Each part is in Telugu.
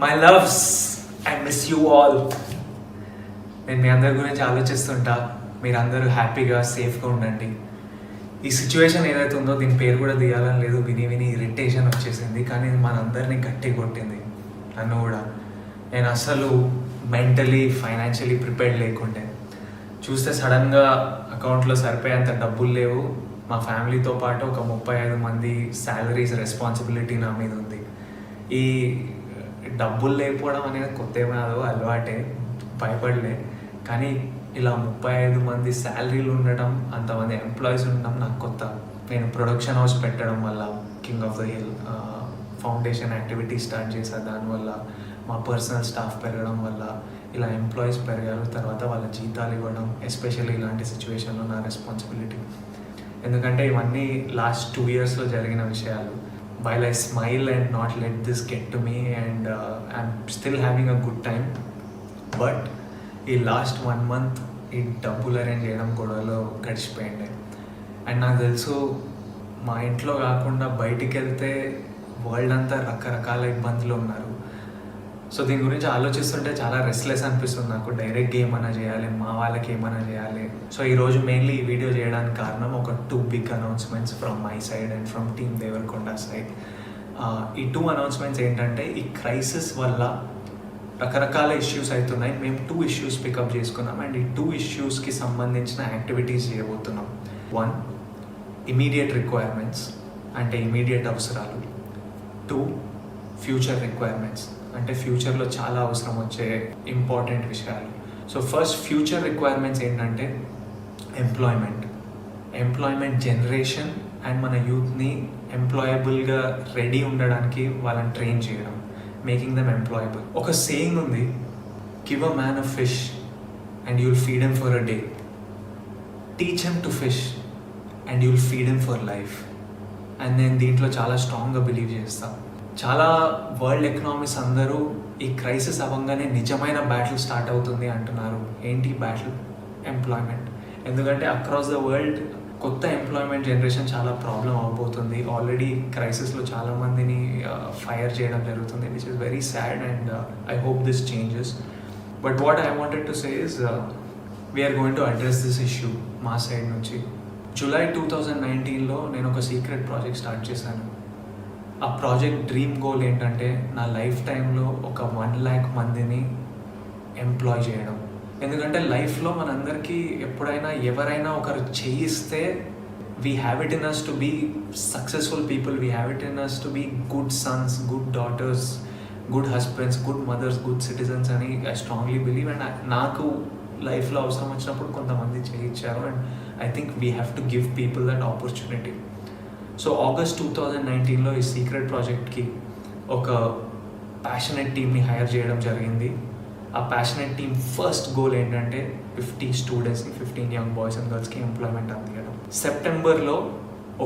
My loves, I miss you all. నేను మీ అందరి గురించి ఆలోచిస్తుంటా. మీరందరూ హ్యాపీగా సేఫ్గా ఉండండి. ఈ సిచ్యువేషన్ ఏదైతే ఉందో దీని పేరు కూడా తీయాలని లేదు, విని విని ఇరిటేషన్ వచ్చేసింది. కానీ మనందరినీ గట్టి కొట్టింది, నన్ను కూడా. నేను అసలు మెంటలీ ఫైనాన్షియలీ ప్రిపేర్డ్ లేకుండే. చూస్తే సడన్గా అకౌంట్లో సరిపోయేంత డబ్బులు లేవు. మా ఫ్యామిలీతో పాటు ఒక 35 మంది శాలరీస్ రెస్పాన్సిబిలిటీ నా మీద ఉంది. ఈ డబ్బులు లేకపోవడం అనేది కొత్త ఏమీ కాదు, అలవాటే, భయపడలే. కానీ ఇలా 35 మంది శాలరీలు ఉండటం, అంతమంది ఎంప్లాయీస్ ఉండడం నాకు కొత్త. నేను ప్రొడక్షన్ హౌస్ పెట్టడం వల్ల, king of the hill foundation activity start చేశాను. దానివల్ల మా పర్సనల్ స్టాఫ్ పెరగడం వల్ల ఇలా ఎంప్లాయీస్ పెరగారు. తర్వాత వాళ్ళ జీతాలు ఇవ్వడం, ఎస్పెషల్లీ ఇలాంటి సిచ్యువేషన్లో నా రెస్పాన్సిబిలిటీ. ఎందుకంటే ఇవన్నీ లాస్ట్ 2 yearsలో జరిగిన విషయాలు. While I smile and not let this get to me and I'm still having a good time. But ఈ లాస్ట్ 1 month ఈ డబ్బులు అరేంజ్ చేయడం గొడవలో గడిచిపోయింది. అండ్ నాకు తెలుసు మా ఇంట్లో కాకుండా బయటికి వెళ్తే వరల్డ్ అంతా రకరకాల ఇబ్బందులు ఉన్నారు. సో దీని గురించి ఆలోచిస్తుంటే చాలా రెస్ట్లెస్ అనిపిస్తుంది నాకు. డైరెక్ట్ ఏమైనా చేయాలి, మా వాళ్ళకి ఏమైనా చేయాలి. సో ఈరోజు మెయిన్లీ ఈ వీడియో చేయడానికి కారణం ఒక 2 big announcements from my side and from team Devarakonda side. ఈ 2 announcements ఏంటంటే, ఈ క్రైసిస్ వల్ల రకరకాల ఇష్యూస్ అవుతున్నాయి. మేము 2 issues పికప్ చేసుకున్నాం అండ్ ఈ 2 issuesకి సంబంధించిన యాక్టివిటీస్ చేయబోతున్నాం. 1, ఇమీడియట్ రిక్వైర్మెంట్స్ అంటే ఇమీడియట్ అవసరాలు. 2, ఫ్యూచర్ రిక్వైర్మెంట్స్ అంటే ఫ్యూచర్లో చాలా అవసరం వచ్చే ఇంపార్టెంట్ విషయాలు. సో ఫస్ట్ ఫ్యూచర్ రిక్వైర్మెంట్స్ ఏంటంటే ఎంప్లాయ్మెంట్ జనరేషన్ అండ్ మన యూత్ని ఎంప్లాయబుల్గా రెడీ ఉండడానికి వాళ్ళని ట్రైన్ చేయడం, మేకింగ్ దెమ్ ఎంప్లాయబుల్. ఒక సేయింగ్ ఉంది, give a man a fish and you'll feed him for a day, teach him to fish and you'll feed him for life. And నేను దీంట్లో చాలా స్ట్రాంగ్గా బిలీవ్ చేస్తాను. చాలా వరల్డ్ ఎకనామిక్స్ అందరూ ఈ క్రైసిస్ అవ్వగానే నిజమైన బ్యాటిల్ స్టార్ట్ అవుతుంది అంటున్నారు. ఏంటి బ్యాటిల్? ఎంప్లాయ్మెంట్. ఎందుకంటే అక్రాస్ ద వరల్డ్ కొత్త ఎంప్లాయ్మెంట్ జనరేషన్ చాలా ప్రాబ్లం అవబోతుంది. ఆల్రెడీ క్రైసిస్లో చాలామందిని ఫైర్ చేయడం జరుగుతుంది, which is very sad and I hope this changes. But what I wanted to say is we are going to address this issue మా సైడ్ నుంచి. జూలై 2019లో నేను ఒక సీక్రెట్ ప్రాజెక్ట్ స్టార్ట్ చేశాను. ఆ ప్రాజెక్ట్ డ్రీమ్ గోల్ ఏంటంటే, నా లైఫ్ టైంలో ఒక 1 lakh మందిని ఎంప్లాయ్ చేయడం. ఎందుకంటే లైఫ్లో మనందరికీ ఎప్పుడైనా ఎవరైనా ఒకరు చేయిస్తే we have it in us to be successful people, we have it in us to be good sons, good daughters, good husbands, good mothers, good citizens అని ఐ స్ట్రాంగ్లీ బిలీవ్. అండ్ నాకు లైఫ్లో అవసరం వచ్చినప్పుడు కొంతమంది చేయించారు and I think we have to give people that opportunity. So August 2019లో ఈ సీక్రెట్ ప్రాజెక్ట్కి ఒక ప్యాషనెట్ టీమ్ని హైర్ చేయడం జరిగింది. ఆ ప్యాషనెట్ టీమ్ ఫస్ట్ గోల్ ఏంటంటే 50 స్టూడెంట్స్ని, 15 యంగ్ బాయ్స్ అండ్ గర్ల్స్కి ఎంప్లాయ్మెంట్ అందించడం. సెప్టెంబర్లో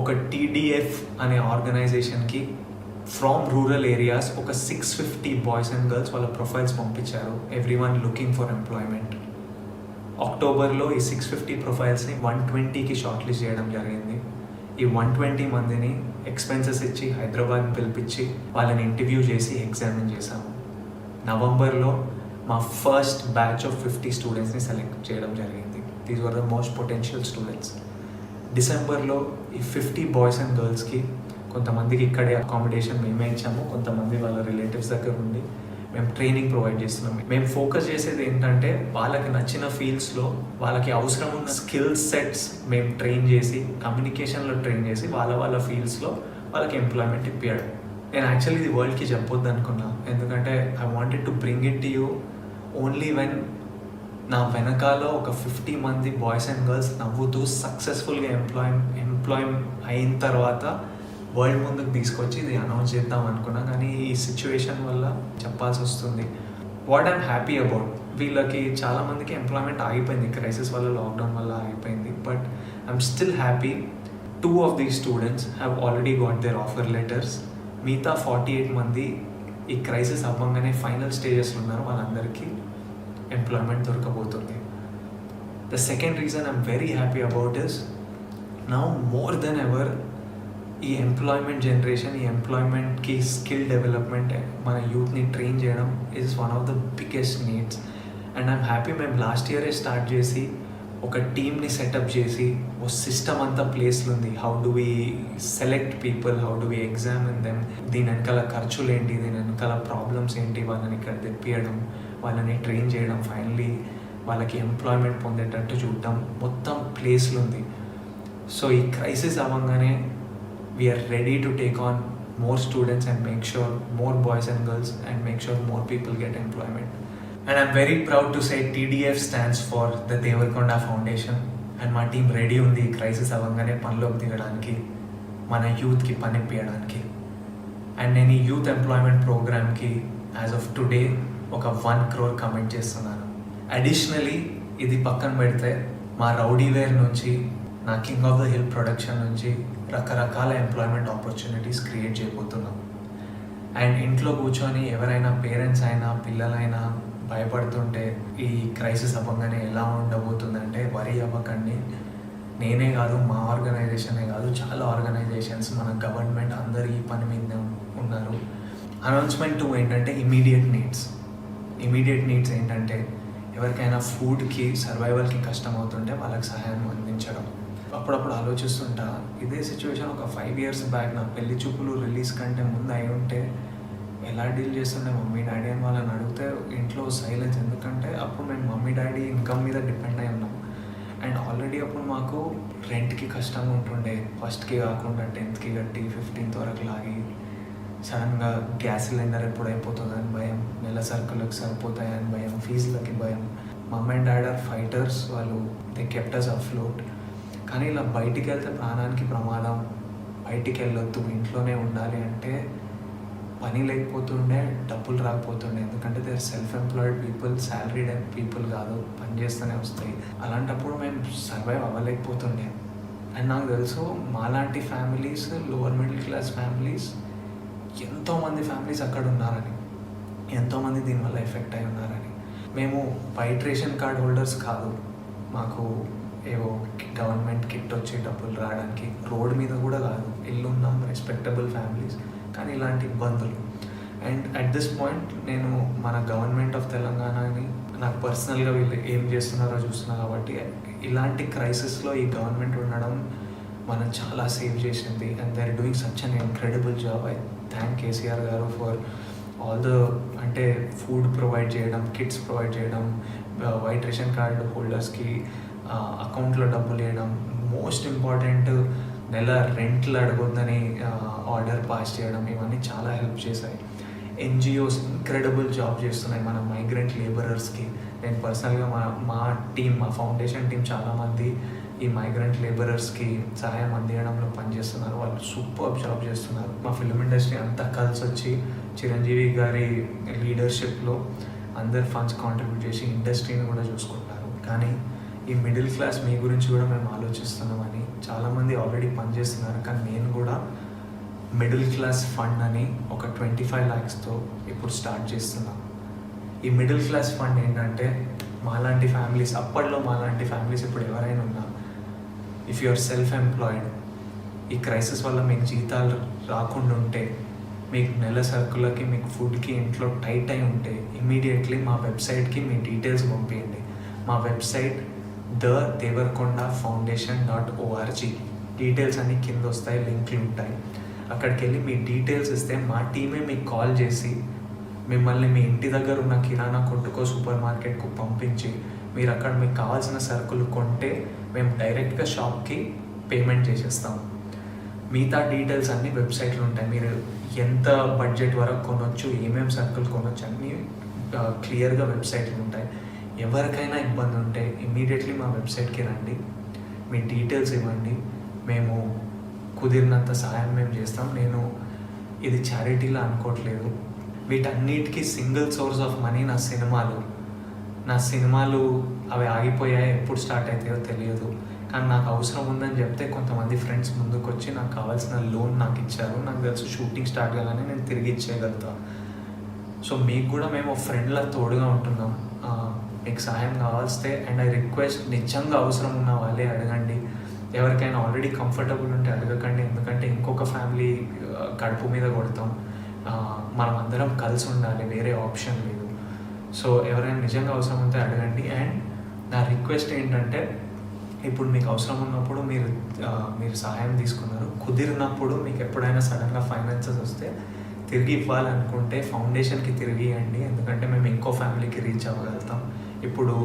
ఒక TDF అనే ఆర్గనైజేషన్కి ఫ్రమ్ రూరల్ ఏరియాస్ ఒక 650 బాయ్స్ అండ్ గర్ల్స్ వాళ్ళ ప్రొఫైల్స్ పంపించారు, ఎవ్రీవన్ లుకింగ్ ఫర్ ఎంప్లాయ్మెంట్. అక్టోబర్లో ఈ 650 ప్రొఫైల్స్ని 120కి షార్ట్ లిస్ట్ చేయడం జరిగింది. ఈ 120 మందిని ఎక్స్పెన్సెస్ ఇచ్చి హైదరాబాద్ పిలిపించి వాళ్ళని ఇంటర్వ్యూ చేసి ఎగ్జామిన్ చేశాము. నవంబర్లో మా ఫస్ట్ బ్యాచ్ ఆఫ్ 50 స్టూడెంట్స్ని సెలెక్ట్ చేయడం జరిగింది. These were the most potential students. డిసెంబర్లో ఈ 50 బాయ్స్ అండ్ గర్ల్స్కి కొంతమందికి ఇక్కడే అకామిడేషన్ మేమే ఇచ్చాము, కొంతమంది వాళ్ళ రిలేటివ్స్ దగ్గర ఉండి మేము ట్రైనింగ్ ప్రొవైడ్ చేస్తున్నాం. మేము ఫోకస్ చేసేది ఏంటంటే, వాళ్ళకి నచ్చిన ఫీల్డ్స్లో వాళ్ళకి అవసరం ఉన్న స్కిల్ సెట్స్ మేము ట్రైన్ చేసి, కమ్యూనికేషన్లో ట్రైన్ చేసి వాళ్ళ ఫీల్డ్స్లో వాళ్ళకి ఎంప్లాయ్మెంట్ ఇప్పించడం. నేను యాక్చువల్లీ ఇది వరల్డ్కి చెప్పొద్దు అనుకున్నా, ఎందుకంటే I wanted to bring it to you only when నా వెనకాల ఒక 50 మంది బాయ్స్ అండ్ గర్ల్స్ నవ్వుతూ సక్సెస్ఫుల్గా ఎంప్లాయ్ అయిన తర్వాత వరల్డ్ ముందుకు తీసుకొచ్చి ఇది అనౌన్స్ చేద్దాం అనుకున్నా. కానీ ఈ సిచ్యువేషన్ వల్ల చెప్పాల్సి వస్తుంది. వాట్ ఐమ్ హ్యాపీ అబౌట్, వీళ్ళకి చాలామందికి ఎంప్లాయ్మెంట్ ఆగిపోయింది, క్రైసిస్ వల్ల, లాక్డౌన్ వల్ల ఆగిపోయింది. But I'm still happy 2 of these students have already got their offer letters. మిగతా 48 మంది ఈ క్రైసిస్ అవ్వగానే ఫైనల్ స్టేజెస్లో ఉన్నారు, వాళ్ళందరికీ ఎంప్లాయ్మెంట్ దొరకబోతుంది. The second reason I'm very happy about is, now more than ever ఈ ఎంప్లాయ్మెంట్ జనరేషన్, ఈ ఎంప్లాయ్మెంట్కి స్కిల్ డెవలప్మెంట్, మన యూత్ని ట్రైన్ చేయడం is one of the biggest needs. And I'm happy మేము లాస్ట్ ఇయరే స్టార్ట్ చేసి ఒక టీమ్ని సెటప్ చేసి ఓ సిస్టమ్ అంతా ప్లేస్లో ఉంది. How do we select people, how do we examine them, దీని వెనకాల ఖర్చులు ఏంటి, దీని వెనకాల ప్రాబ్లమ్స్ ఏంటి, వాళ్ళని ఇక్కడ తెప్పియడం, వాళ్ళని ట్రైన్ చేయడం, ఫైనలీ వాళ్ళకి ఎంప్లాయ్మెంట్ పొందేటట్టు చూడడం, మొత్తం ప్లేస్లో ఉంది. సో ఈ క్రైసిస్ అవ్వగానే we are ready to take on more students and make sure more boys and girls and make sure more people get employment. And I'm very proud to say TDF stands for the Devarakonda Foundation, and my team ready undi crisis avangane panloki digadaniki, mana youth ki pani piyadడానికి. And nenu youth employment program ki as of today oka 1 crore commit chestunnanu. Additionally ఇది పక్కన పెడితే మా రౌడీ వేర్ నుంచి, నా king of the hill production నుంచి రకరకాల ఎంప్లాయ్మెంట్ ఆపర్చునిటీస్ క్రియేట్ చేయబోతున్నాం. అండ్ ఇంట్లో కూర్చొని ఎవరైనా పేరెంట్స్ అయినా పిల్లలైనా భయపడుతుంటే ఈ క్రైసిస్ అవ్వగానే ఎలా ఉండబోతుందంటే వరీ అవ్వకండి. నేనే కాదు, మా ఆర్గనైజేషనే కాదు, చాలా ఆర్గనైజేషన్స్, మన గవర్నమెంట్ అందరూ ఈ పని మీద ఉన్నారు. అనౌన్స్మెంట్ 2 ఏంటంటే ఇమీడియట్ నీడ్స్ ఏంటంటే ఎవరికైనా ఫుడ్కి, సర్వైవల్కి కష్టం అవుతుంటే వాళ్ళకి సహాయం అందించడం. అప్పుడప్పుడు ఆలోచిస్తుంటా, ఇదే సిచ్యువేషన్ ఒక 5 years బ్యాక్ నా పెళ్లి చూపులు రిలీజ్ కంటే ముందు అయి ఉంటే ఎలా డీల్ చేస్తుండే మమ్మీ డాడీ అని వాళ్ళని అడిగితే ఇంట్లో సైలెన్స్. ఎందుకంటే అప్పుడు మేము మమ్మీ డాడీ ఇన్కమ్ మీద డిపెండ్ అయి ఉన్నాం. అండ్ ఆల్రెడీ అప్పుడు మాకు రెంట్కి కష్టంగా ఉంటుండే, ఫస్ట్కి కాకుండా 10th కట్టి 15th వరకు లాగి, సడన్గా గ్యాస్ సిలిండర్ ఎప్పుడు అయిపోతుందని భయం, నెల సరుకులకు సరిపోతాయని భయం, ఫీజులకి భయం. మమ్ అండ్ డాడ్ ఆర్ ఫైటర్స్, వాళ్ళు దే కెప్ట్ us afloat. కానీ ఇలా బయటికి వెళ్తే ప్రాణానికి ప్రమాదం, బయటికి వెళ్ళొద్దు, ఇంట్లోనే ఉండాలి అంటే పని లేకపోతుండే, డబ్బులు రాకపోతుండే. ఎందుకంటే they are self employed people, salaried people కాదు, పని చేస్తూనే వస్తాయి. అలాంటప్పుడు మేము సర్వైవ్ అవ్వలేకపోతుండే. అండ్ నాకు తెలుసు మాలాంటి families, lower middle class families, ఎంతోమంది ఫ్యామిలీస్ అక్కడ ఉన్నారని, ఎంతోమంది దీనివల్ల ఎఫెక్ట్ అయి ఉన్నారని. మేము వైట్ రేషన్ కార్డ్ హోల్డర్స్ కాదు, మాకు ఏవో గవర్నమెంట్ కిట్ వచ్చి డబ్బులు రావడానికి, రోడ్ మీద కూడా కాదు, ఇల్లు ఉన్నాం, రెస్పెక్టబుల్ ఫ్యామిలీస్, కానీ ఇలాంటి ఇబ్బందులు. అండ్ అట్ దిస్ పాయింట్ నేను మన గవర్నమెంట్ ఆఫ్ తెలంగాణని, నాకు పర్సనల్గా వీళ్ళు ఏం చేస్తున్నారో చూస్తున్నా కాబట్టి, ఇలాంటి క్రైసిస్లో ఈ గవర్నమెంట్ ఉండడం మనం చాలా సేవ్ చేసింది. And they are doing such an incredible job. I thank KCR గారు ఫర్ ఆల్ ద, అంటే ఫుడ్ ప్రొవైడ్ చేయడం, కిట్స్ ప్రొవైడ్ చేయడం, వైట్ రేషన్ కార్డు హోల్డర్స్కి అకౌంట్లో డబ్బులు వేయడం, మోస్ట్ ఇంపార్టెంట్ నెల రెంట్లు అడగొద్దని ఆర్డర్ పాస్ చేయడం, ఇవన్నీ చాలా హెల్ప్ చేశాయి. ఎన్జిఓస్ ఇంక్రెడిబుల్ జాబ్ చేస్తున్నాయి మన మైగ్రెంట్ లేబరర్స్కి. నేను పర్సనల్గా మా టీం, మా ఫౌండేషన్ టీం చాలామంది ఈ మైగ్రెంట్ లేబరర్స్కి సహాయం అందించడంలో పనిచేస్తున్నారు. వాళ్ళు సూపర్ జాబ్ చేస్తున్నారు. మా ఫిల్మ్ ఇండస్ట్రీ అంతా కలిసి వచ్చి చిరంజీవి గారి లీడర్షిప్లో అందరు ఫండ్స్ కాంట్రిబ్యూట్ చేసి ఇండస్ట్రీని కూడా చూసుకుంటారు. కానీ ఈ మిడిల్ క్లాస్ మీ గురించి కూడా మేము ఆలోచిస్తున్నామని చాలామంది ఆల్రెడీ పనిచేస్తున్నారు. కానీ నేను కూడా మిడిల్ క్లాస్ ఫండ్ అని ఒక 25 lakhsతో ఇప్పుడు స్టార్ట్ చేస్తున్నాం. ఈ మిడిల్ క్లాస్ ఫండ్ ఏంటంటే మాలాంటి ఫ్యామిలీస్, అప్పట్లో మాలాంటి ఫ్యామిలీస్ ఇప్పుడు ఎవరైనా ఉన్నా, if you are self employed, ఈ క్రైసిస్ వల్ల మీకు జీతాలు రాకుండా ఉంటే, మీకు నెల సరుకులకి, మీకు ఫుడ్కి ఇంట్లో టైట్ అయి ఉంటే, ఇమీడియట్లీ మా వెబ్సైట్కి మీ డీటెయిల్స్ పంపించండి. మా వెబ్సైట్ thedevarkondafoundation.org. డీటెయిల్స్ అన్నీ కింద వస్తాయి, లింక్లు ఉంటాయి. అక్కడికి వెళ్ళి మీ డీటెయిల్స్ ఇస్తే మా టీమే మీకు కాల్ చేసి మిమ్మల్ని మీ ఇంటి దగ్గర ఉన్న కిరాణా కొట్టుకో, సూపర్ మార్కెట్కు పంపించి, మీరు అక్కడ మీకు కావాల్సిన సరుకులు కొంటే మేము డైరెక్ట్గా షాప్కి పేమెంట్ చేసేస్తాం. మిగతా డీటెయిల్స్ అన్నీ వెబ్సైట్లో ఉంటాయి. మీరు ఎంత బడ్జెట్ వరకు కొనవచ్చు, ఏమేమి సరుకులు కొనవచ్చు అన్నీ క్లియర్గా వెబ్సైట్లో ఉంటాయి. ఎవరికైనా ఇబ్బంది ఉంటే ఇమ్మీడియట్లీ మా వెబ్సైట్కి రండి, మీ డీటెయిల్స్ ఇవ్వండి, మేము కుదిరినంత సహాయం మేము చేస్తాం. నేను ఇది చారిటీలా అనుకోవట్లేదు. వీటన్నిటికీ సింగిల్ సోర్స్ ఆఫ్ మనీ నా సినిమాలు అవి ఆగిపోయాయి, ఎప్పుడు స్టార్ట్ అవుతాయో తెలియదు. కానీ నాకు అవసరం ఉందని చెప్తే కొంతమంది ఫ్రెండ్స్ ముందుకు వచ్చి నాకు కావాల్సిన లోన్ నాకు ఇచ్చారు. నాకు తెలుసు షూటింగ్ స్టార్ట్ కాగానే నేను తిరిగి ఇచ్చేయగలుగుతాను. సో మీకు కూడా మేము ఫ్రెండ్లా తోడుగా ఉంటున్నాం. మీకు సహాయం కావాల్స్తే, అండ్ ఐ రిక్వెస్ట్, నిజంగా అవసరం ఉన్న వాళ్ళే అడగండి. ఎవరికైనా ఆల్రెడీ కంఫర్టబుల్ ఉంటే అడగకండి, ఎందుకంటే ఇంకొక ఫ్యామిలీ కడుపు మీద కొడతాం. మనం అందరం కలిసి ఉండాలి, వేరే ఆప్షన్ లేదు. సో ఎవరైనా నిజంగా అవసరం ఉంటే అడగండి. అండ్ నా రిక్వెస్ట్ ఏంటంటే, ఇప్పుడు మీకు అవసరం ఉన్నప్పుడు మీరు సహాయం తీసుకున్నారు, కుదిరినప్పుడు మీకు ఎప్పుడైనా సడన్గా ఫైనాన్సెస్ వస్తే తిరిగి ఇవ్వాలనుకుంటే ఫౌండేషన్కి తిరిగి ఇవ్వండి, ఎందుకంటే మేము ఇంకో ఫ్యామిలీకి రీచ్ అవ్వగలుగుతాం. ఇప్పుడు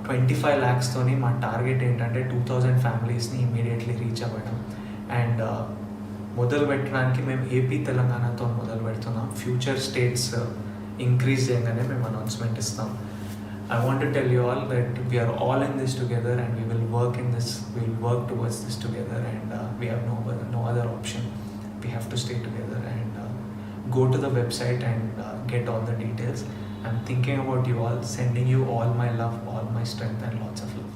25 lakhstoni మా టార్గెట్ ఏంటంటే 2000 ఫ్యామిలీస్ని ఇమీడియట్లీ రీచ్ అవ్వడం. అండ్ మొదలు పెట్టడానికి మేము ఏపీ తెలంగాణతో మొదలు పెడుతున్నాం. ఫ్యూచర్ స్టేట్స్ ఇంక్రీజ్ చేయగానే మేము అనౌన్స్మెంట్ ఇస్తాం. I want to tell you all that we are all in this together and we will work towards this together, and we have no other option. We have to stay together and go to the website and get all the details. I'm thinking about you all, sending you all my love, all my strength and lots of love.